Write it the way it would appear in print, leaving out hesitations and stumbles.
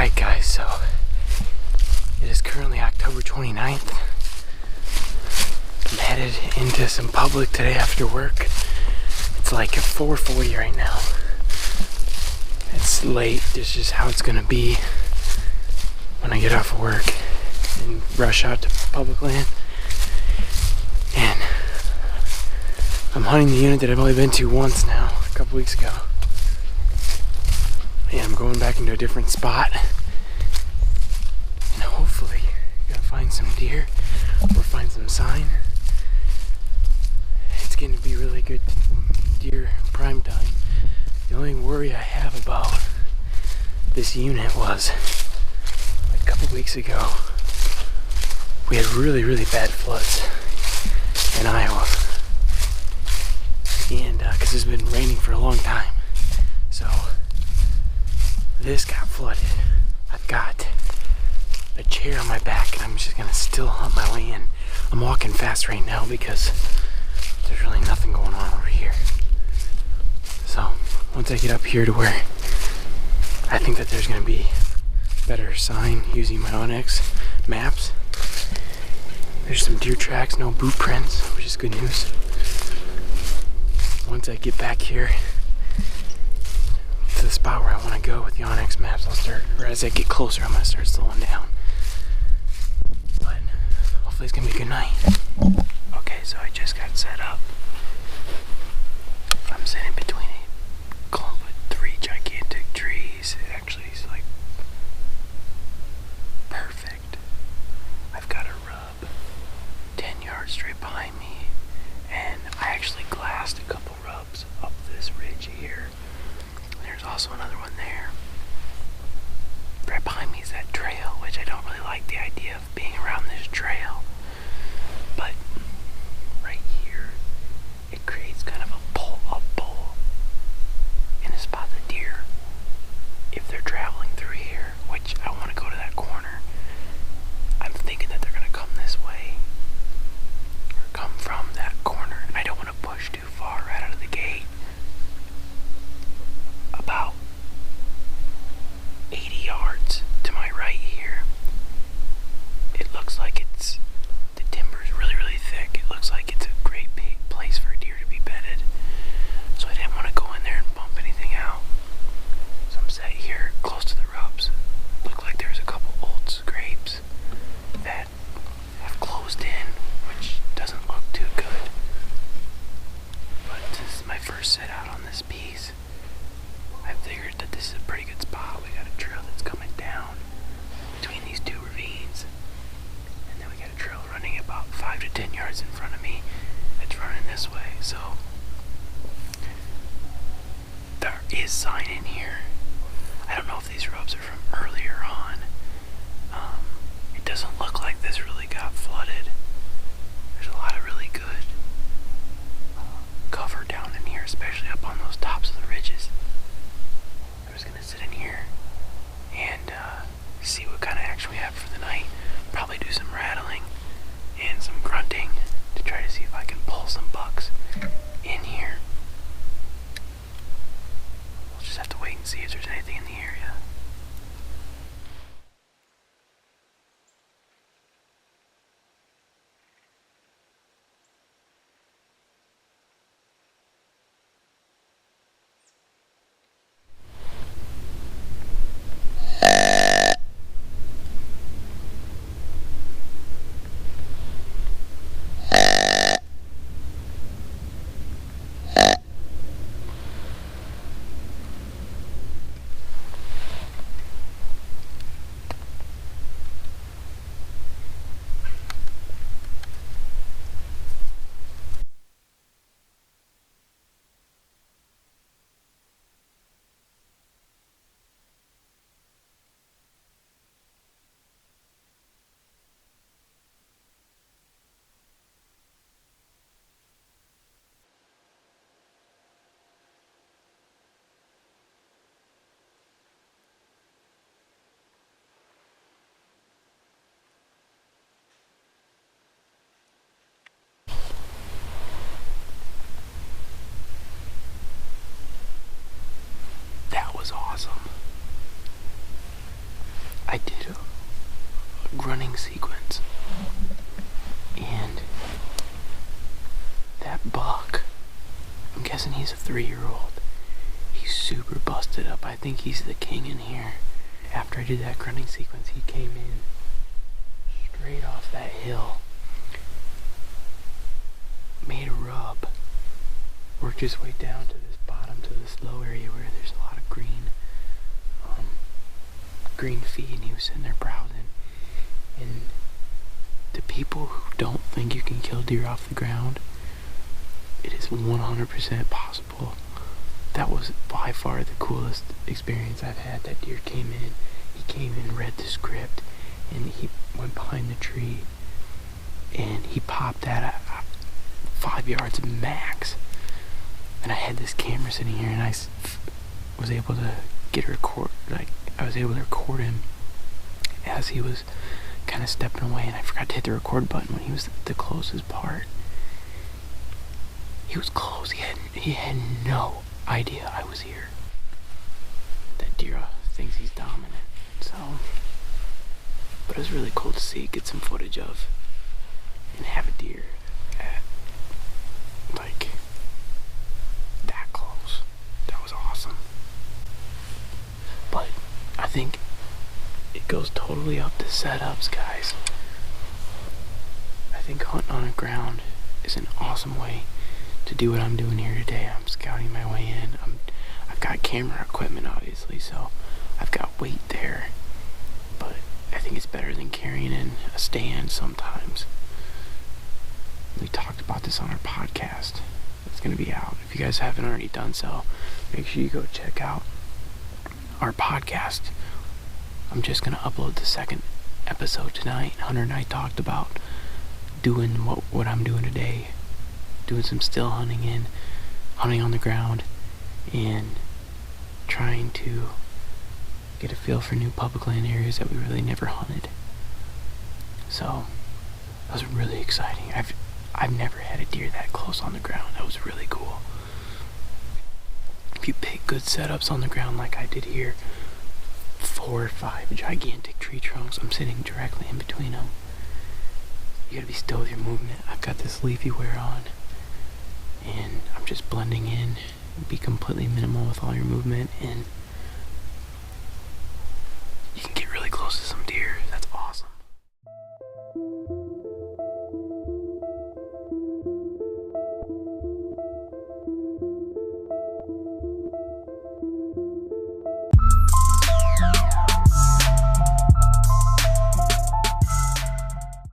Alright guys, so it is currently October 29th. I'm headed into some public today after work. It's like 4:40 right now. It's late, it's just how it's gonna be when I get off of work and rush out to public land. And I'm hunting the unit that I've only been to once now, a couple weeks ago. And I'm going back into a different spot. And hopefully gonna find some deer or find some sign. It's gonna be really good deer prime time. The only worry I have about this unit was a couple weeks ago we had really bad floods in Iowa. And because it's been raining for a long time. So this got flooded. I've got a chair on my back and I'm just gonna still hunt my way in. I'm walking fast right now because there's really nothing going on over here. So once I get up here to where I think that there's gonna be better sign using my Onyx maps. There's some deer tracks, no boot prints, which is good news. Once I get back here to the spot where I want to go with the Onyx maps, I'll start, or as I get closer, I'm going to start slowing down. But hopefully it's going to be a good night. Okay, so I just got set up. I'm sitting between a clump of 3 gigantic trees. It actually is like perfect. I've got a rub 10 yards straight behind me, and I actually glassed a couple rubs up this ridge here. There's also another one there. Right behind me is that trail, which I don't really like the idea of being around this trail. But right here, it creates kind of a pull in a spot the deer, if they're traveling through here, which I want to go to that corner. I'm thinking that they're going to come this way, or come from that corner, and I don't want to push too far right out of the gate. About 80 yards to my right here, it looks like the timber's really thick. It looks like it's a great big place for a deer to be bedded. So I didn't want to go in there and bump anything out. So I'm sat here close to the rubs. Looked like there's a couple old scrapes that have closed in, which doesn't look too good. But this is my first set out on this piece. I figured that this is a pretty good spot. We got a trail that's coming down between these 2 ravines. And then we got a trail running about 5 to 10 yards in front of me that's running this way. So there is sign in here. I don't know if these rubs are from earlier on. It doesn't look like this really got flooded. There's a lot of really good cover down in here, especially up on those tops of the ridges. I'm just gonna sit in here and see what kind of action we have for the night. Probably do some rattling and some grunting to try to see if I can pull some bucks in here. We'll just have to wait and see if there's anything in the area. was awesome. grunting sequence. And that buck, I'm guessing he's a 3-year-old. He's super busted up. I think he's the king in here. After I did that grunting sequence, he came in straight off that hill, made a rub, worked his way down to this bottom, to this low area where there's a lot of green feed, and he was sitting there browsing. And to people who don't think you can kill deer off the ground, it is 100% possible. That was by far the coolest experience I've had. That deer came in, he came in, read the script, and he went behind the tree, and he popped that at 5 yards max. And I had this camera sitting here, and I was able to I was able to record him as he was kind of stepping away, and I forgot to hit the record button when he was the closest part. He was close. He had no idea I was here. That deer thinks he's dominant. So, but it was really cool to see, get some footage of, and have a deer at like that close. That was awesome. But I think it goes totally up to setups, guys. I think hunting on the ground is an awesome way to do what I'm doing here today. I'm scouting my way in. I've got camera equipment, obviously, so I've got weight there. But I think it's better than carrying in a stand sometimes. We talked about this on our podcast. It's going to be out. If you guys haven't already done so, make sure you go check out our podcast. I'm just going to upload the second episode tonight. Hunter and I talked about doing what I'm doing today. Doing some still hunting on the ground, and trying to get a feel for new public land areas that we really never hunted. So that was really exciting. I've never had a deer that close on the ground. That was really cool. If you pick good setups on the ground like I did here, 4 or 5 gigantic tree trunks, I'm sitting directly in between them. You gotta be still with your movement. I've got this leafy wear on, and I'm just blending in, be completely minimal with all your movement, and